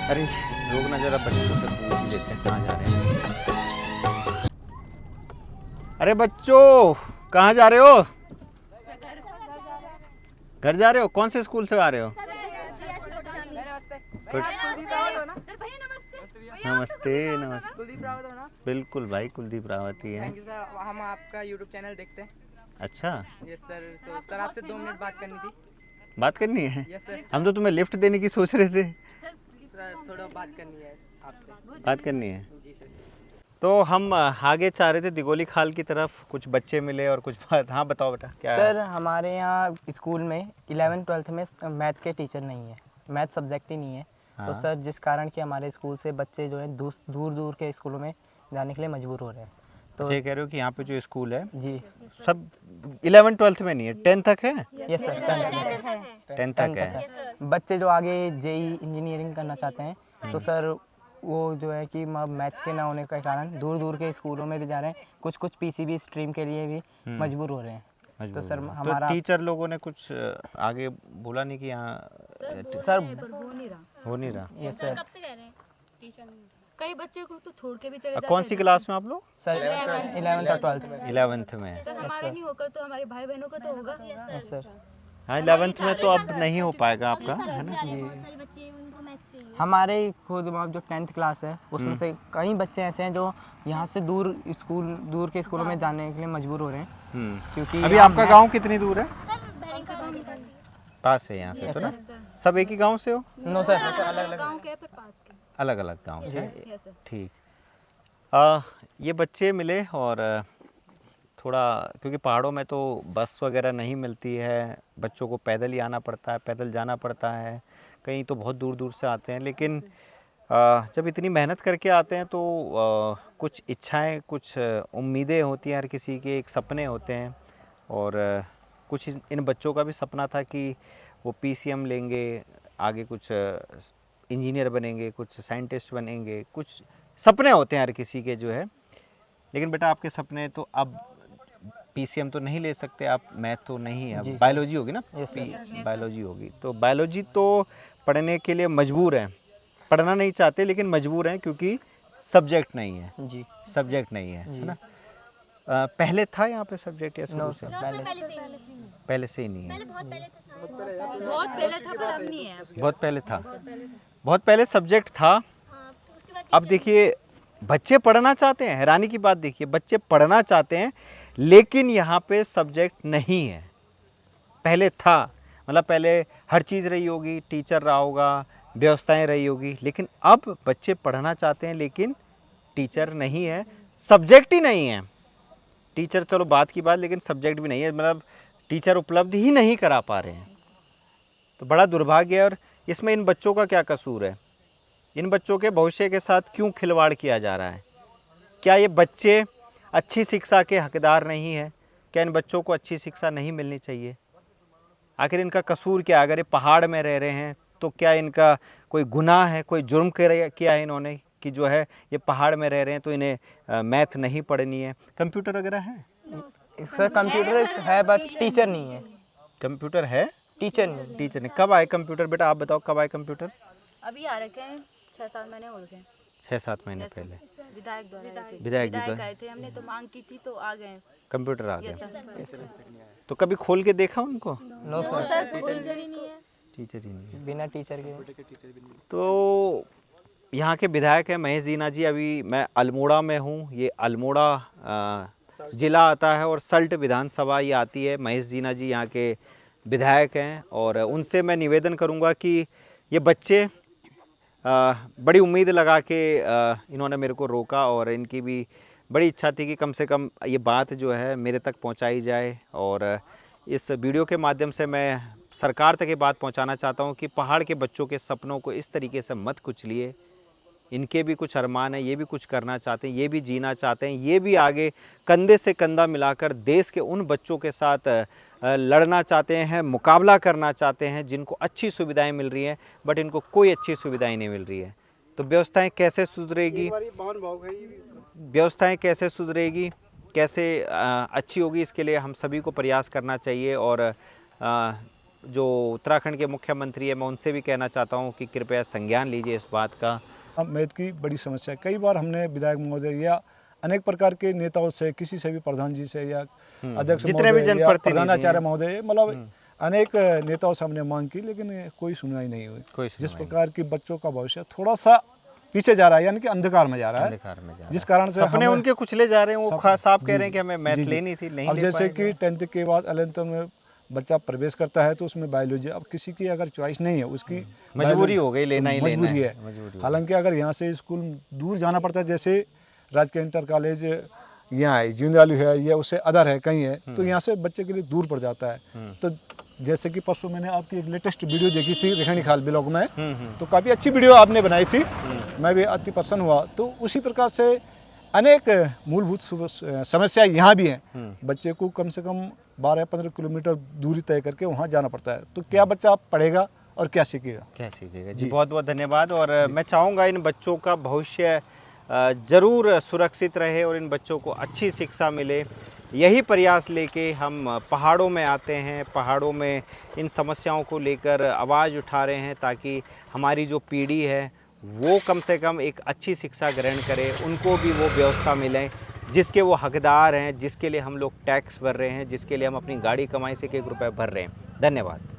अरे लोग ना जरा बच्चों से पूछ ही लेते हैं कहाँ जा रहे हैं। अरे बच्चों कहाँ जा रहे हो? घर जा रहे हो? कौन से स्कूल से आ रहे हो? नमस्ते नमस्ते। कुलदीप रावत हो ना? बिल्कुल भाई, कुलदीप रावत ही है। थैंक यू सर, हम आपका यूट्यूब चैनल देखते हैं। अच्छा, यस सर, तो सर आपसे 2 मिनट बात करनी थी। बात करनी है? Yes sir. हम तो तुम्हें लिफ्ट देने की सोच रहे थे। सर थोड़ा बात करनी है आपसे। बात करनी है जी सर। तो हम आगे चाह रहे थे दिगोली खाल की तरफ, कुछ बच्चे मिले और कुछ बात। हाँ बताओ बेटा क्या सर हमारे यहाँ स्कूल में 11th-12th में मैथ के टीचर नहीं है, मैथ सब्जेक्ट ही नहीं है। तो हाँ। सर जिस कारण कि हमारे स्कूल से बच्चे जो हैं दूर दूर के स्कूलों में जाने के लिए मजबूर हो रहे हैं। तो अच्छा, ये कह रहे हो कि यहाँ पे जो स्कूल है जी सब 11th-12th में नहीं है, 10th तक है? यस सर, 10th तक है। बच्चे जो आगे जेई इंजीनियरिंग करना चाहते हैं तो सर वो जो है कि मैथ के ना होने के कारण दूर दूर के स्कूलों में भी जा रहे हैं, कुछ कुछ पीसीबी स्ट्रीम के लिए भी मजबूर हो रहे हैं। तो सर तो हमारा टीचर लोगों ने कुछ आगे बोला नहीं कि यहाँ सर हो नहीं रहा। Yes sir. कब से कह रहे हैं टीचर नहीं? कई बच्चे को तो छोड़ के भी चले जाते कौन सी हैं। क्लास में आप लोग? सर 11th और 12th में। 11th में। सर हमारे नहीं होगा तो हमारे भाई बहनों का तो होगा। Yes sir. हाँ 11th में तो अब नहीं हो पाएगा आपका, है ना? हमारे खुद वहाँ जो 10th क्लास है उसमें से कई बच्चे ऐसे हैं जो यहाँ से दूर के स्कूलों में जाने के लिए मजबूर हो रहे हैं। क्योंकि अभी आपका गांव कितनी दूर है? पास है यहाँ से तो ना? सब एक ही गांव से हो? नो सर, गांव के फिर पास के। अलग अलग गांव से? Yes sir. ठीक। ये बच्चे मिले और थोड़ा, क्योंकि पहाड़ों में तो बस वगैरह नहीं मिलती है, बच्चों को पैदल ही आना पड़ता है, पैदल जाना पड़ता है, कहीं तो बहुत दूर दूर से आते हैं। लेकिन जब इतनी मेहनत करके आते हैं तो कुछ इच्छाएं, कुछ उम्मीदें होती हैं, हर किसी के एक सपने होते हैं। और कुछ इन बच्चों का भी सपना था कि वो पीसीएम लेंगे, आगे कुछ इंजीनियर बनेंगे, कुछ साइंटिस्ट बनेंगे, कुछ सपने होते हैं हर किसी के जो है। लेकिन बेटा आपके सपने तो अब पीसीएम तो नहीं ले सकते आप, मैथ तो नहीं है, अब बायोलॉजी होगी ना? बायोलॉजी होगी तो बायोलॉजी तो पढ़ने के लिए मजबूर हैं, पढ़ना नहीं चाहते लेकिन मजबूर हैं क्योंकि सब्जेक्ट नहीं है। जी सब्जेक्ट नहीं है ना? पहले था यहाँ पे सब्जेक्ट या शुरू से? पहले से ही नहीं है। बहुत पहले था पर अब नहीं है। बहुत पहले था, बहुत पहले सब्जेक्ट था। अब देखिए बच्चे पढ़ना चाहते हैं, हैरानी की बात देखिए, बच्चे पढ़ना चाहते हैं लेकिन यहाँ पे सब्जेक्ट नहीं है। पहले था, मतलब पहले हर चीज़ रही होगी, टीचर रहा होगा, व्यवस्थाएं रही होगी, लेकिन अब बच्चे पढ़ना चाहते हैं लेकिन टीचर नहीं है, सब्जेक्ट ही नहीं है। टीचर चलो बात की बात, लेकिन सब्जेक्ट भी नहीं है, मतलब टीचर उपलब्ध ही नहीं करा पा रहे हैं। तो बड़ा दुर्भाग्य है। और इसमें इन बच्चों का क्या कसूर है? इन बच्चों के भविष्य के साथ क्यों खिलवाड़ किया जा रहा है? क्या ये बच्चे अच्छी शिक्षा के हकदार नहीं हैं? क्या इन बच्चों को अच्छी शिक्षा नहीं मिलनी चाहिए? आखिर इनका कसूर क्या है? अगर ये पहाड़ में रह रहे हैं तो क्या इनका कोई गुनाह है, कोई जुर्म किया है इन्होंने कि जो है ये पहाड़ में रह रहे हैं तो इन्हें मैथ नहीं पढ़नी है? कंप्यूटर वगैरह है? सर कंप्यूटर है बट टीचर नहीं है। कंप्यूटर है, टीचर नहीं। टीचर नहीं। कब आए कंप्यूटर बेटा, आप बताओ कब आए कंप्यूटर? अभी आ रखे हैं 6-7 महीने हो रखे हैं। 6-7 महीने पहले विधायक द्वारा आए थे। विधायक आए थे, हमने तो मांग की थी तो आ गए। कंप्यूटर आ गए। Yes sir. तो कभी खोल के देखा उनको? नो सर, टीचर ही नहीं है। टीचर ही नहीं है। बिना टीचर के। तो यहाँ के विधायक हैं महेश जीना जी। अभी मैं अल्मोड़ा में हूँ, ये अल्मोड़ा ज़िला आता है और सल्ट विधानसभा ये आती है। महेश जीना जी यहाँ के विधायक हैं और उनसे मैं निवेदन करूँगा कि ये बच्चे बड़ी उम्मीद लगा के इन्होंने मेरे को रोका और इनकी भी बड़ी इच्छा थी कि कम से कम ये बात जो है मेरे तक पहुंचाई जाए। और इस वीडियो के माध्यम से मैं सरकार तक ये बात पहुंचाना चाहता हूं कि पहाड़ के बच्चों के सपनों को इस तरीके से मत कुचलिए। इनके भी कुछ अरमान हैं, ये भी कुछ करना चाहते हैं, ये भी जीना चाहते हैं, ये भी आगे कंधे से कंधा मिलाकर देश के उन बच्चों के साथ लड़ना चाहते हैं, मुकाबला करना चाहते हैं जिनको अच्छी सुविधाएं मिल रही हैं, बट इनको कोई अच्छी सुविधाएं नहीं मिल रही है। तो व्यवस्थाएं कैसे सुधरेगी, व्यवस्थाएं कैसे सुधरेगी, कैसे अच्छी होगी, इसके लिए हम सभी को प्रयास करना चाहिए। और जो उत्तराखंड के मुख्यमंत्री है मैं उनसे भी कहना चाहता हूँ कि कृपया संज्ञान लीजिए इस बात का। अब मैथ की बड़ी समस्या है। कई बार हमने विधायक महोदय या अनेक प्रकार के नेताओं से, किसी से भी, प्रधान जी से या अध्यक्ष जितने भी महोदय या जनप्रतिनिधि प्रधानाचार्य महोदय, मतलब अनेक नेताओं से हमने मांग की, लेकिन कोई सुनवाई नहीं हुई। जिस प्रकार की बच्चों का भविष्य थोड़ा सा पीछे जा रहा है, यानी कि अंधकार में जा रहा है, अंधकार में जा रहा जिस कारण से सपने उनके कुचले जा रहे हैं। वो साहब कह जी, रहे हैं कि हमें मैथ जी, जी। लेनी थी, नहीं अब ले जैसे पाएंगे। कि 10th के बाद 11th में बच्चा प्रवेश करता है तो उसमें बायोलॉजी, अब किसी की अगर चॉइस नहीं है, उसकी मजबूरी हो गई, लेना ही लेना मजबूरी है, है। मजबूरी। हालांकि अगर यहाँ से स्कूल दूर जाना पड़ता है, जैसे राजकीय इंटर कॉलेज यहाँ है, जींदालू है, या उससे अदर है, कहीं है, तो यहाँ से बच्चे के लिए दूर पड़ जाता है। तो जैसे कि परसों मैंने आपकी एक लेटेस्ट वीडियो देखी थी रेखणी खाल ब्लॉग में, तो काफ़ी अच्छी वीडियो आपने बनाई थी, मैं भी अति प्रसन्न हुआ। तो उसी प्रकार से अनेक मूलभूत समस्या यहाँ भी हैं। बच्चे को कम से कम 12-15 किलोमीटर दूरी तय करके वहाँ जाना पड़ता है, तो क्या बच्चा पढ़ेगा और क्या सीखेगा? क्या सीखेगा जी। बहुत बहुत धन्यवाद। और मैं चाहूँगा इन बच्चों का भविष्य ज़रूर सुरक्षित रहे और इन बच्चों को अच्छी शिक्षा मिले। यही प्रयास लेके हम पहाड़ों में आते हैं, पहाड़ों में इन समस्याओं को लेकर आवाज़ उठा रहे हैं, ताकि हमारी जो पीढ़ी है वो कम से कम एक अच्छी शिक्षा ग्रहण करे, उनको भी वो व्यवस्था मिले जिसके वो हकदार हैं, जिसके लिए हम लोग टैक्स भर रहे हैं, जिसके लिए हम अपनी गाड़ी कमाई से 1-1 रुपये भर रहे हैं। धन्यवाद।